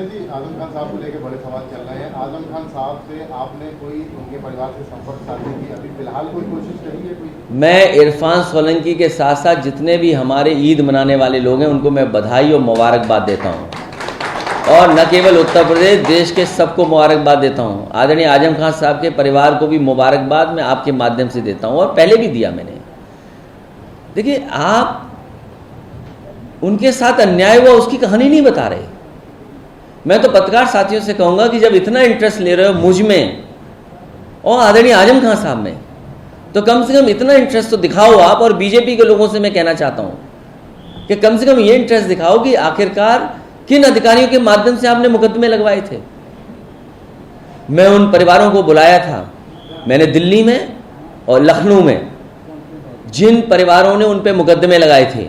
अखिलेश जी, आजम खान साहब को लेकर बड़े सवाल चल रहे हैं। आजम खान साहब से आपने कोई उनके परिवार से संपर्क साधने की अभी फिलहाल कोई कोशिश करी है? कोई मैं इरफान सोलंकी के साथ साथ जितने भी हमारे ईद मनाने वाले लोग हैं उनको मैं बधाई और मुबारकबाद देता हूँ, और न केवल उत्तर प्रदेश, देश के सबको मुबारकबाद देता हूँ। आदरणीय आजम खान साहब के परिवार को भी मुबारकबाद मैं आपके माध्यम से देता हूँ, और पहले भी दिया मैंने। देखिए, आप उनके साथ अन्याय हुआ उसकी कहानी नहीं बता रहे। मैं तो पत्रकार साथियों से कहूँगा कि जब इतना इंटरेस्ट ले रहे हो मुझ में और आदरणीय आजम खान साहब में, तो कम से कम इतना इंटरेस्ट तो दिखाओ आप। और बीजेपी के लोगों से मैं कहना चाहता हूँ कि कम से कम ये इंटरेस्ट दिखाओ कि आखिरकार किन अधिकारियों के माध्यम से आपने मुकदमे लगवाए थे। मैं उन परिवारों को बुलाया था, मैंने दिल्ली में और लखनऊ में जिन परिवारों ने उन पे मुकदमे लगाए थे,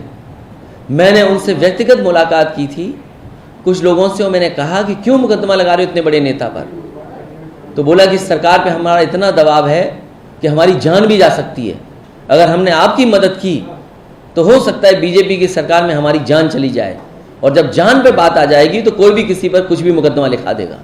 मैंने उनसे व्यक्तिगत मुलाकात की थी। कुछ लोगों से मैंने कहा कि क्यों मुकदमा लगा रहे हो इतने बड़े नेता पर, तो बोला कि सरकार पे हमारा इतना दबाव है कि हमारी जान भी जा सकती है। अगर हमने आपकी मदद की तो हो सकता है बीजेपी की सरकार में हमारी जान चली जाए, और जब जान पे बात आ जाएगी तो कोई भी किसी पर कुछ भी मुकदमा लिखा देगा।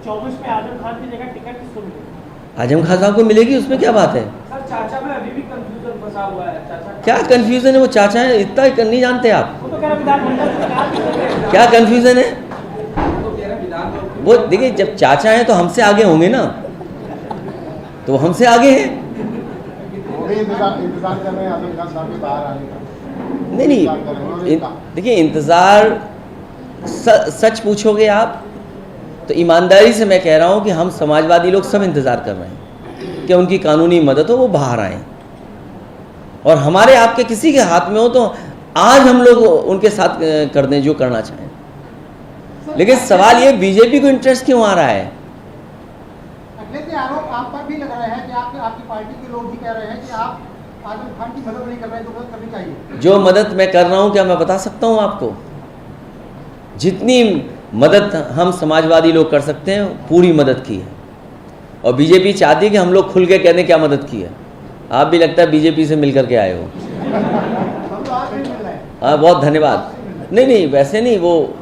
24 में आजम खान की जगह टिकट किसको मिलेगी? आजम खान साहब को मिलेगी, उसमें क्या बात है? सर, चाचा में अभी भी कंफ्यूजन फंसा हुआ है। चाचा क्या कन्फ्यूजन है? वो चाचा है, इतना नहीं जानते आप? वो तो कह रहा विधानमंडल से क्या कन्फ्यूजन है? वो देखिए, जब चाचा हैं तो हमसे आगे होंगे ना, तो हमसे आगे हैं। वो भी इंतजार कर रहे हैं आजम खान साहब के बाहर आने का? नहीं, देखिए, इंतज़ार सच पूछोगे आप तो ईमानदारी से मैं कह रहा हूँ कि हम समाजवादी लोग सब इंतज़ार कर रहे हैं कि उनकी कानूनी मदद हो, वो बाहर आएँ, और हमारे आपके किसी के हाथ में हो तो आज हम लोग उनके साथ कर दें जो करना चाहें। लेकिन सवाल ये, बीजेपी को इंटरेस्ट क्यों आ रहा है? अखिलेश जी, आरोप आप पर भी लग रहा है कि आपकी पार्टी के लोग भी कह रहे हैं कि आप आजम खान की मदद नहीं कर रहे हैं, जो मदद करनी चाहिए। जो मदद मैं कर रहा हूँ क्या मैं बता सकता हूँ आपको? जितनी मदद हम समाजवादी लोग कर सकते हैं पूरी मदद की है, और बीजेपी चाहती है कि हम लोग खुल के कह दें क्या मदद की है। आप भी लगता है बीजेपी से मिल करके आए हो। हाँ, बहुत धन्यवाद। नहीं, वैसे नहीं, वो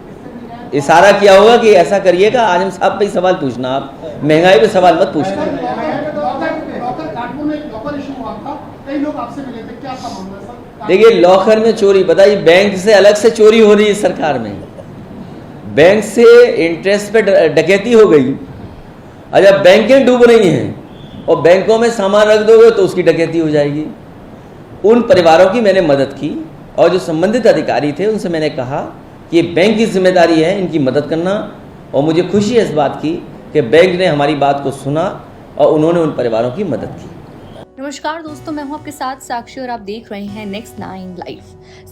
इशारा किया होगा कि ऐसा करिएगा। आजम साहब पे ही सवाल पूछना, आप महंगाई पे सवाल मत पूछना। देखिए, लॉकर में चोरी, बताइए, बैंक से अलग से चोरी हो रही है सरकार में। बैंक से इंटरेस्ट पे डकैती हो गई। अच्छा, बैंकें डूब रही हैं और बैंकों में सामान रख दोगे तो उसकी डकैती हो जाएगी। उन परिवारों की मैंने मदद की, और जो संबंधित अधिकारी थे उनसे मैंने कहा कि ये बैंक की जिम्मेदारी है इनकी मदद करना, और मुझे खुशी है इस बात की कि बैंक ने हमारी बात को सुना और उन्होंने उन परिवारों की मदद की। नमस्कार दोस्तों, मैं हूं आपके साथ साक्षी और आप देख रहे हैं नेक्स्ट 9 लाइव।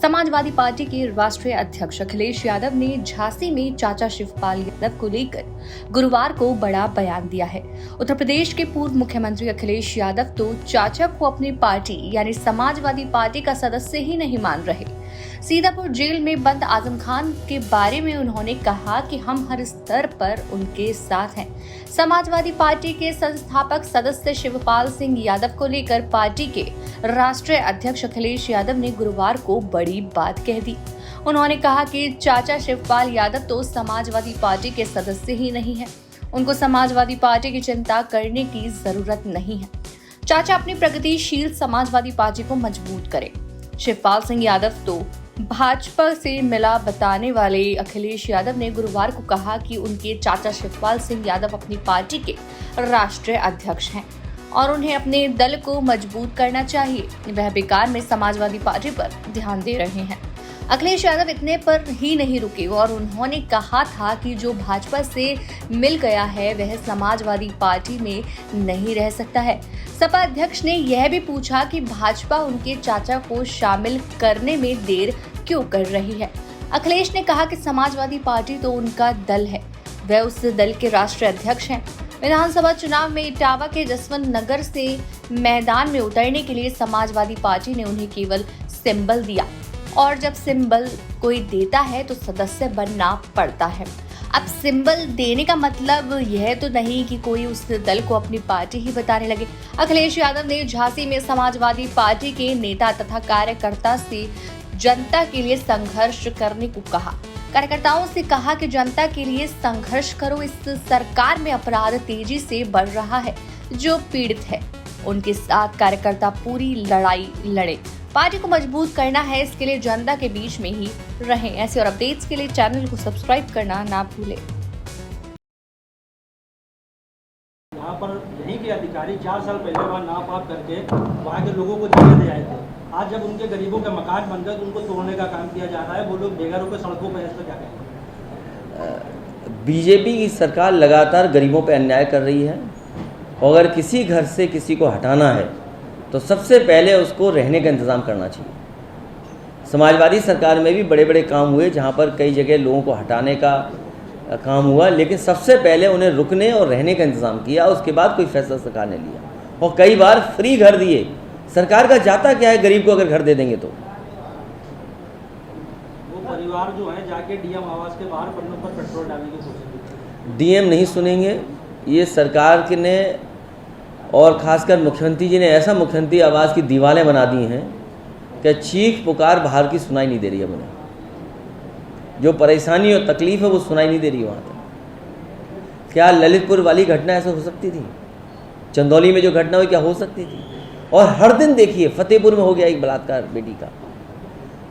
समाजवादी पार्टी के राष्ट्रीय अध्यक्ष अखिलेश यादव ने झांसी में चाचा शिवपाल यादव को लेकर गुरुवार को बड़ा बयान दिया है। उत्तर प्रदेश के पूर्व मुख्यमंत्री अखिलेश यादव तो चाचा को अपनी पार्टी यानी समाजवादी पार्टी का सदस्य ही नहीं मान रहे। सीतापुर जेल में बंद आजम खान के बारे में उन्होंने कहा कि हम हर स्तर पर उनके साथ हैं। समाजवादी पार्टी के संस्थापक सदस्य शिवपाल सिंह यादव को लेकर पार्टी के राष्ट्रीय अध्यक्ष अखिलेश यादव ने गुरुवार को बड़ी बात कह दी। उन्होंने कहा कि चाचा शिवपाल यादव तो समाजवादी पार्टी के सदस्य ही नहीं है, उनको समाजवादी पार्टी की चिंता करने की जरूरत नहीं है। चाचा अपनी प्रगतिशील समाजवादी पार्टी को मजबूत करें। शिवपाल सिंह यादव तो भाजपा से मिला बताने वाले अखिलेश यादव ने गुरुवार को कहा कि उनके चाचा शिवपाल सिंह यादव अपनी पार्टी के राष्ट्रीय अध्यक्ष हैं और उन्हें अपने दल को मजबूत करना चाहिए। वह बेकार में समाजवादी पार्टी पर ध्यान दे रहे हैं। अखिलेश यादव इतने पर ही नहीं रुके और उन्होंने कहा था कि जो भाजपा से मिल गया है वह समाजवादी पार्टी में नहीं रह सकता है। सपा अध्यक्ष ने यह भी पूछा कि भाजपा उनके चाचा को शामिल करने में देर क्यों कर रही है। अखिलेश ने कहा कि समाजवादी पार्टी तो उनका दल है, वह उस दल के राष्ट्रीय अध्यक्ष हैं। विधानसभा चुनाव में इटावा के जसवंत नगर से मैदान में उतरने के लिए समाजवादी पार्टी ने उन्हें केवल सिंबल दिया, और जब सिंबल कोई देता है तो सदस्य बनना पड़ता है। अब सिंबल देने का मतलब यह तो नहीं कि कोई उस दल को अपनी पार्टी ही बताने लगे। अखिलेश यादव ने झांसी में समाजवादी पार्टी के नेता तथा कार्यकर्ता से जनता के लिए संघर्ष करने को कहा। कार्यकर्ताओं से कहा कि जनता के लिए संघर्ष करो। इस सरकार में अपराध तेजी से बढ़ रहा है, जो पीड़ित है उनके साथ कार्यकर्ता पूरी लड़ाई लड़े। पार्टी को मजबूत करना है, इसके लिए जनता के बीच में ही रहें। ऐसे और अपडेट्स के लिए चैनल को सब्सक्राइब करना ना भूलें। यहाँ पर यहीं के अधिकारी 4 साल पहले वहाँ नाप आप करके वहाँ के लोगों को जगह दे आए थे। आज जब उनके गरीबों के मकान बन गए तो उनको तोड़ने का काम किया जा रहा है। वो लोग बेघरों पे सड़कों पर, ऐसा क्या कहेंगे? बीजेपी की सरकार लगातार गरीबों पर अन्याय कर रही है। अगर किसी घर से किसी को हटाना है तो सबसे पहले उसको रहने का इंतज़ाम करना चाहिए। समाजवादी सरकार में भी बड़े बड़े काम हुए जहाँ पर कई जगह लोगों को हटाने का काम हुआ, लेकिन सबसे पहले उन्हें रुकने और रहने का इंतज़ाम किया, उसके बाद कोई फैसला सरकार ने लिया। और कई बार फ्री घर दिए। सरकार का जाता क्या है गरीब को अगर घर दे देंगे तो? वो परिवार जो है जाके डीएम आवास के बाहर पन्नों पर पेट्रोल डालने की कोशिश। डीएम नहीं सुनेंगे। ये सरकार के ने और ख़ासकर मुख्यमंत्री जी ने ऐसा मुख्यमंत्री आवास की दीवारें बना दी हैं कि चीख पुकार बाहर की सुनाई नहीं दे रही है। उन्हें जो परेशानी और तकलीफ़ है वो सुनाई नहीं दे रही वहाँ तक। क्या ललितपुर वाली घटना ऐसा हो सकती थी? चंदौली में जो घटना हुई क्या हो सकती थी? और हर दिन देखिए फतेहपुर में हो गया एक बलात्कार, बेटी का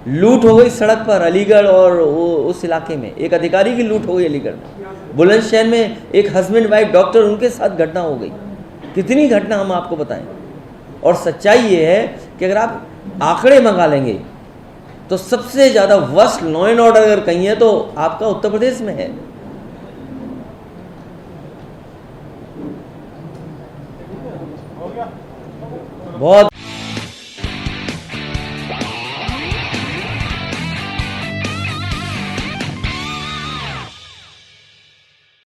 लूट हो गई सड़क पर, अलीगढ़ और उस इलाके में एक अधिकारी की लूट हो गई अलीगढ़ में। बुलंदशहर में एक हस्बैंड वाइफ डॉक्टर, उनके साथ घटना हो गई। कितनी घटना हम आपको बताएं। और सच्चाई ये है कि अगर आप आंकड़े मंगा लेंगे तो सबसे ज़्यादा वर्स्ट लॉ एंड ऑर्डर अगर कहीं है तो आपका उत्तर प्रदेश में है। बहुत